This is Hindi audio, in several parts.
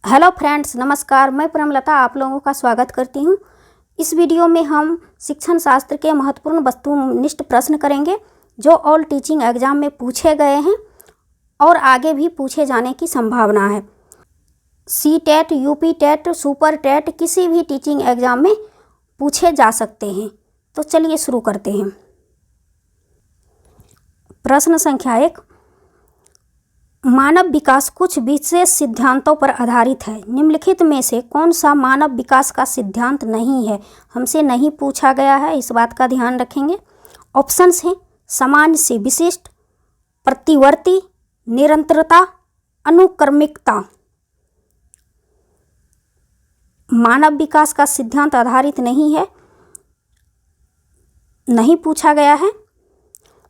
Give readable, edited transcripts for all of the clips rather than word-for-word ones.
हेलो फ्रेंड्स, नमस्कार। मैं प्रेमलता आप लोगों का स्वागत करती हूं। इस वीडियो में हम शिक्षण शास्त्र के महत्वपूर्ण वस्तुनिष्ठ प्रश्न करेंगे जो ऑल टीचिंग एग्जाम में पूछे गए हैं और आगे भी पूछे जाने की संभावना है। C TET, UP TET, super TET किसी भी टीचिंग एग्जाम में पूछे जा सकते हैं। तो चलिए शुरू करते हैं। प्रश्न संख्या 1, मानव विकास कुछ विशेष सिद्धांतों पर आधारित है। निम्नलिखित में से कौन सा मानव विकास का सिद्धांत नहीं है? हमसे नहीं पूछा गया है, इस बात का ध्यान रखेंगे। ऑप्शंस हैं सामान्य से विशिष्ट, प्रतिवर्ती, निरंतरता, अनुक्रमिकता। मानव विकास का सिद्धांत आधारित नहीं है, नहीं पूछा गया है।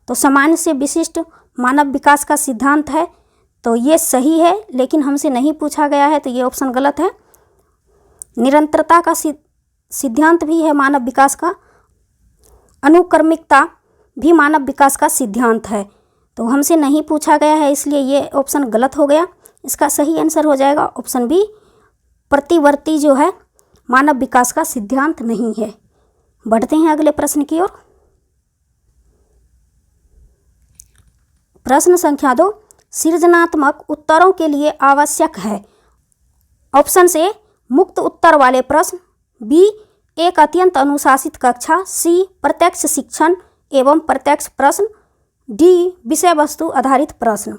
तो सामान्य से विशिष्ट मानव विकास का सिद्धांत है, तो ये सही है, लेकिन हमसे नहीं पूछा गया है, तो ये ऑप्शन गलत है। निरंतरता का सिद्धांत भी है मानव विकास का। अनुक्रमिकता भी मानव विकास का सिद्धांत है, तो हमसे नहीं पूछा गया है, इसलिए ये ऑप्शन गलत हो गया। इसका सही आंसर हो जाएगा ऑप्शन बी, प्रतिवर्ती जो है मानव विकास का सिद्धांत नहीं है। बढ़ते हैं अगले प्रश्न की ओर। प्रश्न संख्या 2, सृजनात्मक उत्तरों के लिए आवश्यक है। ऑप्शन ए मुक्त उत्तर वाले प्रश्न, बी एक अत्यंत अनुशासित कक्षा, सी प्रत्यक्ष शिक्षण एवं प्रत्यक्ष प्रश्न, डी विषय वस्तु आधारित प्रश्न।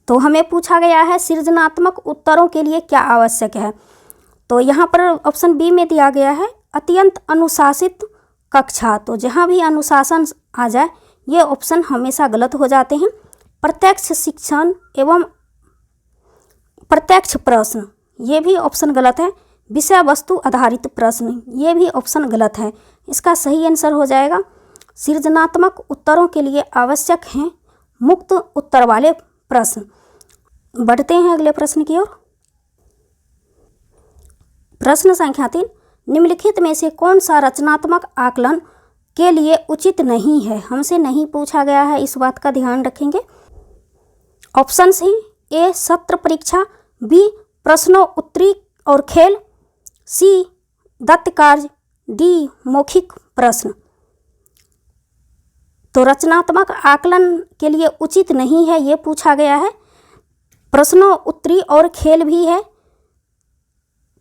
तो हमें पूछा गया है सृजनात्मक उत्तरों के लिए क्या आवश्यक है। तो यहाँ पर ऑप्शन बी में दिया गया है अत्यंत अनुशासित कक्षा। तो जहाँ भी अनुशासन आ जाए ये ऑप्शन हमेशा गलत हो जाते हैं। प्रत्यक्ष शिक्षण एवं प्रत्यक्ष प्रश्न, ये भी ऑप्शन गलत है। विषय वस्तु आधारित प्रश्न, ये भी ऑप्शन गलत है। इसका सही आंसर हो जाएगा सृजनात्मक उत्तरों के लिए आवश्यक हैं मुक्त उत्तर वाले प्रश्न। बढ़ते हैं अगले प्रश्न की ओर। प्रश्न संख्या 3, निम्नलिखित में से कौन सा रचनात्मक आकलन के लिए उचित नहीं है? हमसे नहीं पूछा गया है, इस बात का ध्यान रखेंगे। ऑप्शंस हैं ए सत्र परीक्षा, बी प्रश्नोत्तरी और खेल, सी दत्त कार्य, डी मौखिक प्रश्न। तो रचनात्मक आकलन के लिए उचित नहीं है ये पूछा गया है। प्रश्नोत्तरी और खेल भी है,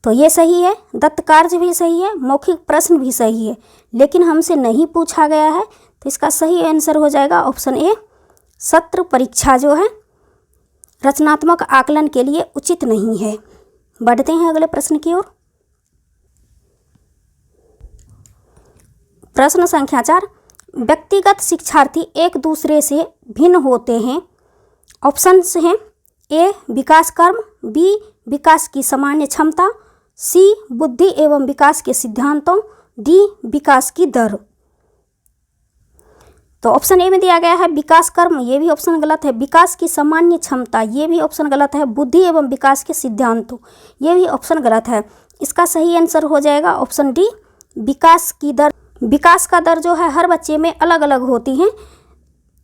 तो ये सही है। दत्त कार्य भी सही है, मौखिक प्रश्न भी सही है, लेकिन हमसे नहीं पूछा गया है, तो इसका सही आंसर हो जाएगा ऑप्शन ए, सत्र परीक्षा जो है रचनात्मक आकलन के लिए उचित नहीं है। बढ़ते हैं अगले प्रश्न की ओर। प्रश्न संख्या 4, व्यक्तिगत शिक्षार्थी एक दूसरे से भिन्न होते हैं। ऑप्शंस हैं ए विकास कर्म, बी विकास की सामान्य क्षमता, सी बुद्धि एवं विकास के सिद्धांतों, डी विकास की दर। तो ऑप्शन ए में दिया गया है विकास कर्म, ये भी ऑप्शन गलत है। विकास की सामान्य क्षमता, ये भी ऑप्शन गलत है। बुद्धि एवं विकास के सिद्धांतों, ये भी ऑप्शन गलत है। इसका सही आंसर हो जाएगा ऑप्शन डी, विकास की दर। विकास का दर जो है हर बच्चे में अलग अलग होती हैं,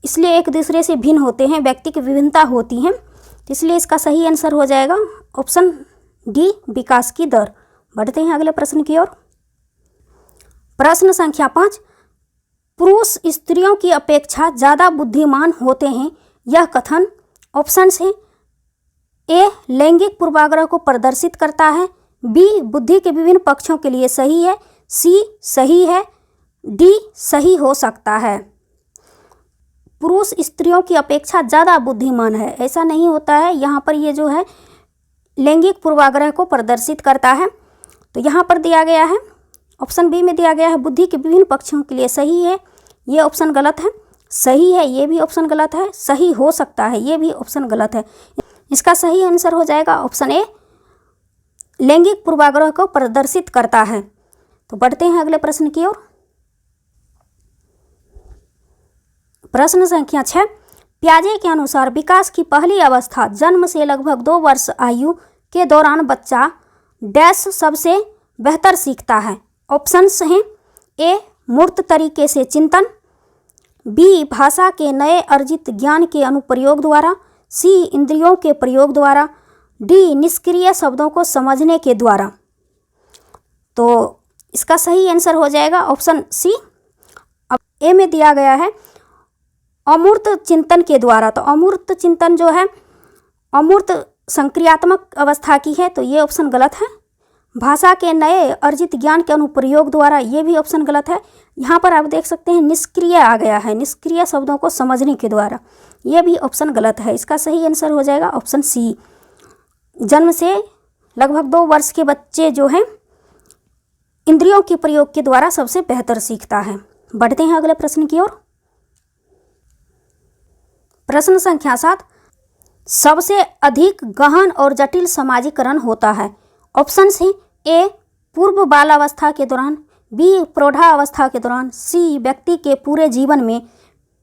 इसलिए एक दूसरे से भिन्न होते हैं, व्यक्ति की विभिन्नता होती हैं, इसलिए इसका सही आंसर हो जाएगा ऑप्शन डी, विकास की दर। बढ़ते हैं अगले प्रश्न की ओर। प्रश्न संख्या 5, पुरुष स्त्रियों की अपेक्षा ज़्यादा बुद्धिमान होते हैं, यह कथन। ऑप्शंस हैं ए लैंगिक पूर्वाग्रह को प्रदर्शित करता है, बी बुद्धि के विभिन्न पक्षों के लिए सही है, सी सही है, डी सही हो सकता है। पुरुष स्त्रियों की अपेक्षा ज़्यादा बुद्धिमान है, ऐसा नहीं होता है। यहाँ पर ये जो है लैंगिक पूर्वाग्रह को प्रदर्शित करता है। तो यहाँ पर दिया गया है ऑप्शन बी में दिया गया है बुद्धि के विभिन्न पक्षों के लिए सही है, ये ऑप्शन गलत है। सही है, ये भी ऑप्शन गलत है। सही हो सकता है, ये भी ऑप्शन गलत है। इसका सही आंसर हो जाएगा ऑप्शन ए, लैंगिक पूर्वाग्रह को प्रदर्शित करता है। तो बढ़ते हैं अगले प्रश्न की ओर। प्रश्न संख्या 6, पियाजे के अनुसार विकास की पहली अवस्था जन्म से लगभग 2 वर्ष आयु के दौरान बच्चा डैश सबसे बेहतर सीखता है। ऑप्शंस हैं ए मूर्त तरीके से चिंतन, बी भाषा के नए अर्जित ज्ञान के अनुप्रयोग द्वारा, सी इंद्रियों के प्रयोग द्वारा, डी निष्क्रिय शब्दों को समझने के द्वारा। तो इसका सही आंसर हो जाएगा ऑप्शन सी। अब ए में दिया गया है अमूर्त चिंतन के द्वारा। तो अमूर्त चिंतन जो है अमूर्त संक्रियात्मक अवस्था की है, तो ये ऑप्शन गलत है। भाषा के नए अर्जित ज्ञान के अनुप्रयोग द्वारा, ये भी ऑप्शन गलत है। यहाँ पर आप देख सकते हैं निष्क्रिय आ गया है, निष्क्रिय शब्दों को समझने के द्वारा, ये भी ऑप्शन गलत है। इसका सही आंसर हो जाएगा ऑप्शन सी। जन्म से लगभग 2 वर्ष के बच्चे जो हैं इंद्रियों के प्रयोग के द्वारा सबसे बेहतर सीखता है। बढ़ते हैं अगले प्रश्न की ओर। प्रश्न संख्या 7, सबसे अधिक गहन और जटिल समाजीकरण होता है। ऑप्शन है ए पूर्व बालावस्था के दौरान, बी प्रौढ़ावस्था के दौरान, सी व्यक्ति के पूरे जीवन में,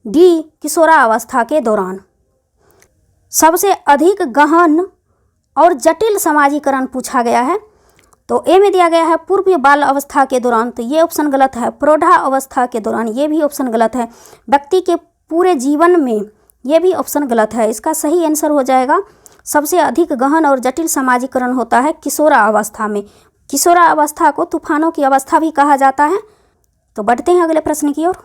डी किशोरावस्था के दौरान। सबसे अधिक गहन और जटिल समाजीकरण पूछा गया है, तो ए में दिया गया है पूर्व बाल अवस्था के दौरान, तो ये ऑप्शन गलत है। प्रौढ़ा अवस्था के दौरान, ये भी ऑप्शन गलत है। व्यक्ति के पूरे जीवन में, ये भी ऑप्शन गलत है। इसका सही आंसर हो जाएगा सबसे अधिक गहन और जटिल समाजीकरण होता है किशोरावस्था में। किशोरावस्था को तूफानों की अवस्था भी कहा जाता है। तो बढ़ते हैं अगले प्रश्न की ओर।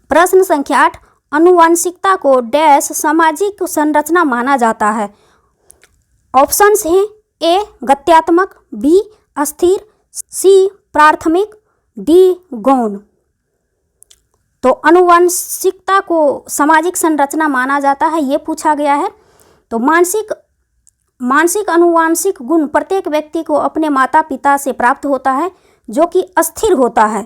प्रश्न संख्या 8, आनुवंशिकता को डैश सामाजिक संरचना माना जाता है। ऑप्शंस हैं ए गत्यात्मक, बी अस्थिर, सी प्राथमिक, डी गौण। तो आनुवंशिकता को सामाजिक संरचना माना जाता है, ये पूछा गया है। तो मानसिक आनुवंशिक गुण प्रत्येक व्यक्ति को अपने माता पिता से प्राप्त होता है, जो कि अस्थिर होता है।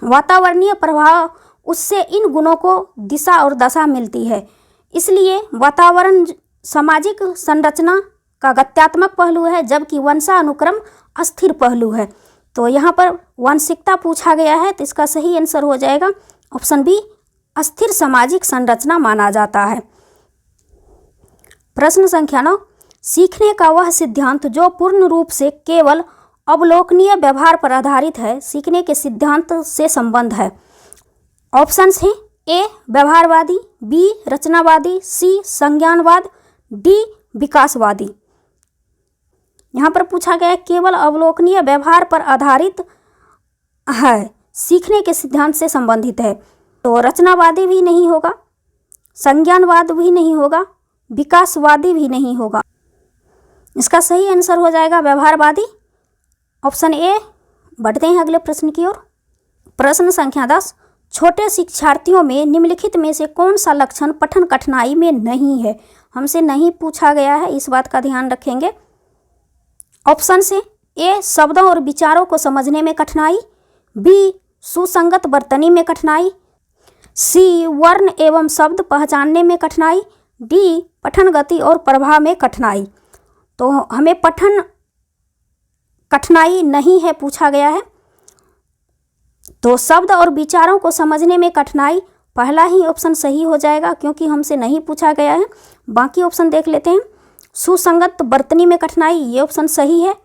वातावरणीय प्रभाव उससे इन गुणों को दिशा और दशा मिलती है। इसलिए वातावरण सामाजिक संरचना का गत्यात्मक पहलू है, जबकि वंशानुक्रम अस्थिर पहलू है। तो यहाँ पर वांशिकता पूछा गया है, तो इसका सही आंसर हो जाएगा ऑप्शन बी, अस्थिर सामाजिक संरचना माना जाता है। प्रश्न संख्या 9, सीखने का वह सिद्धांत जो पूर्ण रूप से केवल अवलोकनीय व्यवहार पर आधारित है, सीखने के सिद्धांत से संबंध है। ऑप्शंस हैं ए व्यवहारवादी, बी रचनावादी, सी संज्ञानवाद, डी विकासवादी। यहाँ पर पूछा गया है केवल अवलोकनीय व्यवहार पर आधारित है, सीखने के सिद्धांत से संबंधित है। तो रचनावादी भी नहीं होगा, संज्ञानवाद भी नहीं होगा, विकासवादी भी नहीं होगा। इसका सही आंसर हो जाएगा व्यवहारवादी, ऑप्शन ए। बढ़ते हैं अगले प्रश्न की ओर। प्रश्न संख्या 10, छोटे शिक्षार्थियों में निम्नलिखित में से कौन सा लक्षण पठन कठिनाई में नहीं है। हमसे नहीं पूछा गया है, इस बात का ध्यान रखेंगे। ऑप्शन से ए शब्दों और विचारों को समझने में कठिनाई, बी सुसंगत वर्तनी में कठिनाई, सी वर्ण एवं शब्द पहचानने में कठिनाई, डी पठन गति और प्रभाव में कठिनाई। तो हमें पठन कठिनाई नहीं है पूछा गया है, तो शब्द और विचारों को समझने में कठिनाई पहला ही ऑप्शन सही हो जाएगा, क्योंकि हमसे नहीं पूछा गया है। बाकी ऑप्शन देख लेते हैं। सुसंगत वर्तनी में कठिनाई, ये ऑप्शन सही है,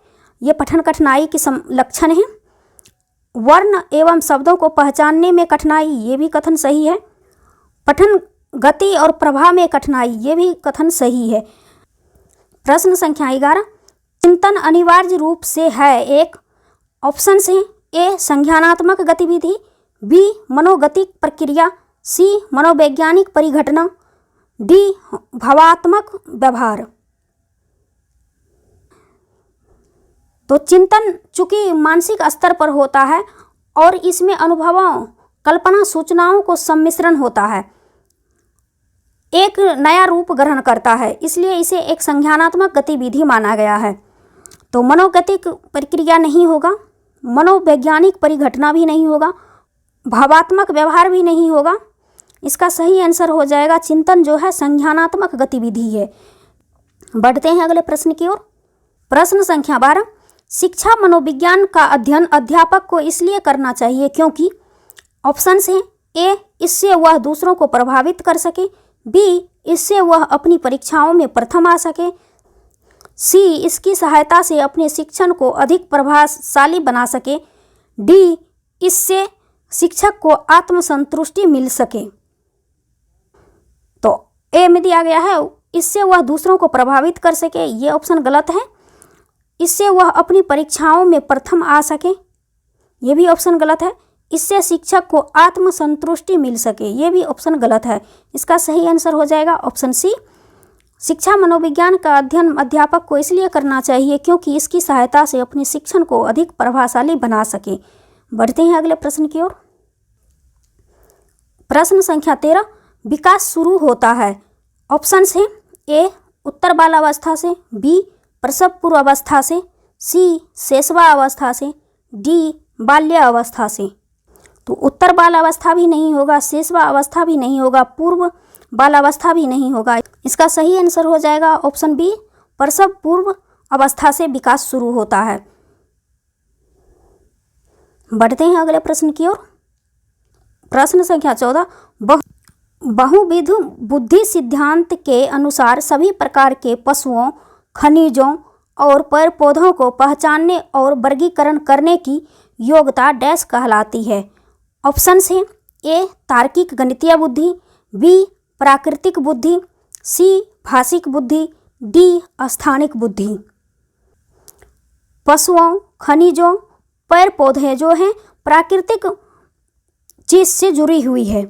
ये पठन कठिनाई के लक्षण है। वर्ण एवं शब्दों को पहचानने में कठिनाई, ये भी कथन सही है। पठन गति और प्रभाव में कठिनाई, ये भी कथन सही है। प्रश्न संख्या 11, चिंतन अनिवार्य रूप से है एक। ऑप्शन हैं ए संज्ञानात्मक गतिविधि, बी मनोगतिक प्रक्रिया, सी मनोवैज्ञानिक परिघटना, डी भावात्मक व्यवहार। तो चिंतन चूंकि मानसिक स्तर पर होता है और इसमें अनुभवों, कल्पना, सूचनाओं को सम्मिश्रण होता है, एक नया रूप ग्रहण करता है, इसलिए इसे एक संज्ञानात्मक गतिविधि माना गया है। तो मनोगतिक प्रक्रिया नहीं होगा, मनोवैज्ञानिक परिघटना भी नहीं होगा, भावात्मक व्यवहार भी नहीं होगा। इसका सही आंसर हो जाएगा चिंतन जो है संज्ञानात्मक गतिविधि है। बढ़ते हैं अगले प्रश्न की ओर। प्रश्न संख्या 12, शिक्षा मनोविज्ञान का अध्ययन अध्यापक को इसलिए करना चाहिए क्योंकि। ऑप्शन हैं ए इससे वह दूसरों को प्रभावित कर सके, बी इससे वह अपनी परीक्षाओं में प्रथम आ सके, सी इसकी सहायता से अपने शिक्षण को अधिक प्रभावशाली बना सके, डी इससे शिक्षक को आत्मसंतुष्टि मिल सके। तो ए में दिया गया है इससे वह दूसरों को प्रभावित कर सके, ये ऑप्शन गलत है। इससे वह अपनी परीक्षाओं में प्रथम आ सके, ये भी ऑप्शन गलत है। इससे शिक्षक को आत्मसंतुष्टि मिल सके, ये भी ऑप्शन गलत है। इसका सही आंसर हो जाएगा ऑप्शन सी। शिक्षा मनोविज्ञान का अध्ययन अध्यापक को इसलिए करना चाहिए क्योंकि इसकी सहायता से अपने शिक्षण को अधिक प्रभावशाली बना सके। बढ़ते हैं अगले प्रश्न की ओर। प्रश्न संख्या 13, विकास शुरू होता है। ऑप्शन है ए उत्तर बालावस्था से, बी प्रसव पूर्व अवस्था से, सी शैशवा अवस्था से, डी बाल्य अवस्था से। तो उत्तर बालावस्था भी नहीं होगा, शैशवा अवस्था भी नहीं होगा, पूर्व बालावस्था भी नहीं होगा। इसका सही आंसर हो जाएगा ऑप्शन बी, प्रसव पूर्व अवस्था से विकास शुरू होता है। बढ़ते हैं अगले प्रश्न की ओर। प्रश्न संख्या 14, बहुविध बुद्धि सिद्धांत के अनुसार सभी प्रकार के पशुओं, खनिजों और पेड़ पौधों को पहचानने और वर्गीकरण करने की योग्यता डैश कहलाती है। ऑप्शन है ए तार्किक गणितीय बुद्धि, बी प्राकृतिक बुद्धि, सी भाषिक बुद्धि, डी स्थानिक बुद्धि। पशुओं, खनिजों, पेड़ पौधे जो हैं प्राकृतिक चीज से जुड़ी हुई है,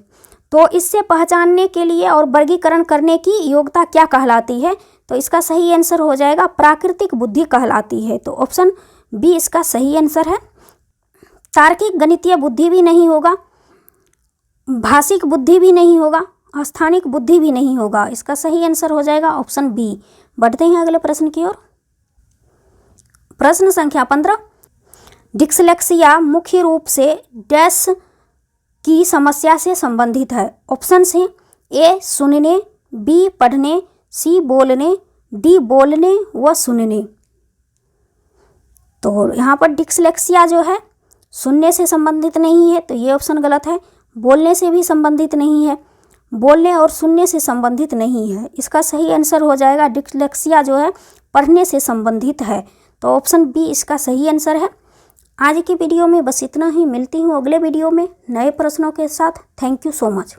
तो इससे पहचानने के लिए और वर्गीकरण करने की योग्यता क्या कहलाती है? तो इसका सही आंसर हो जाएगा प्राकृतिक बुद्धि कहलाती है। तो ऑप्शन बी इसका सही आंसर है। तार्किक गणितीय बुद्धि भी नहीं होगा, भाषिक बुद्धि भी नहीं होगा, स्थानिक बुद्धि भी नहीं होगा। इसका सही आंसर हो जाएगा ऑप्शन बी। बढ़ते हैं अगले प्रश्न की ओर। प्रश्न संख्या 15, डिस्लेक्सिया मुख्य रूप से डैश की समस्या से संबंधित है। ऑप्शन है ए सुनने, बी पढ़ने, सी बोलने, डी बोलने व सुनने। तो यहाँ पर डिस्लेक्सिया जो है सुनने से संबंधित नहीं है, तो ये ऑप्शन गलत है। बोलने से भी संबंधित नहीं है, बोलने और सुनने से संबंधित नहीं है। इसका सही आंसर हो जाएगा डिस्लेक्सिया जो है पढ़ने से संबंधित है। तो ऑप्शन बी इसका सही आंसर है। आज की वीडियो में बस इतना ही। मिलती हूँ अगले वीडियो में नए प्रश्नों के साथ। Thank you so much.